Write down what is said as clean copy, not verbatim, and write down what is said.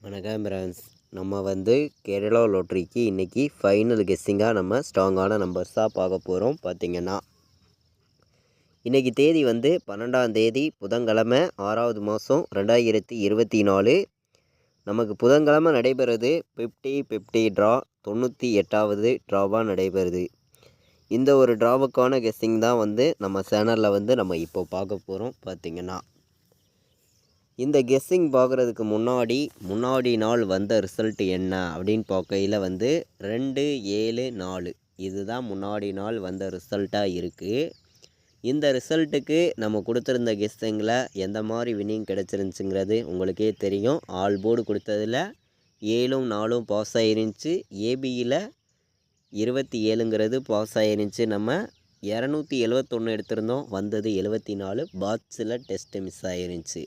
வணக்கம் ஃப்ரெண்ட்ஸ். நம்ம வந்து கேரளா லாட்ரிக்கு இன்றைக்கி ஃபைனல் கெஸ்ஸிங்காக நம்ம ஸ்ட்ராங்கான நம்பர்ஸாக பார்க்க போகிறோம். பார்த்திங்கன்னா இன்றைக்கி தேதி வந்து 12ஆம் தேதி புதன்கிழமை 6வது மாதம் 2024. நமக்கு புதன்கிழமை நடைபெறுது 50-50 ட்ரா, 98வது ட்ராவாக நடைபெறுது. இந்த ஒரு ட்ராவுக்கான கெஸ்ஸிங் தான் வந்து நம்ம சேனலில் வந்து நம்ம இப்போ பார்க்க போகிறோம். பார்த்திங்கன்னா இந்த கெஸ்ஸிங் பார்க்குறதுக்கு முன்னாடி நாள் வந்த ரிசல்ட் என்ன அப்படின்னு பார்க்கையில் வந்து 2-7-4 இதுதான் முன்னாடி நாள் வந்த ரிசல்ட்டாக இருக்குது. இந்த ரிசல்ட்டுக்கு நம்ம கொடுத்துருந்த கெஸ்ஸிங்கில் எந்த மாதிரி வின்னிங் கிடச்சிருந்துச்சுங்கிறது உங்களுக்கே தெரியும். ஆல் போர்டு கொடுத்ததில் 7ம் 4ம் பாஸ் ஆகிருந்துச்சு. ஏபியில் 27ங்கிறது பாஸ் ஆகிருந்துச்சு. நம்ம 271 எடுத்திருந்தோம், வந்தது 74. பாட்ஸில் டெஸ்ட்டு மிஸ் ஆகிருந்துச்சு.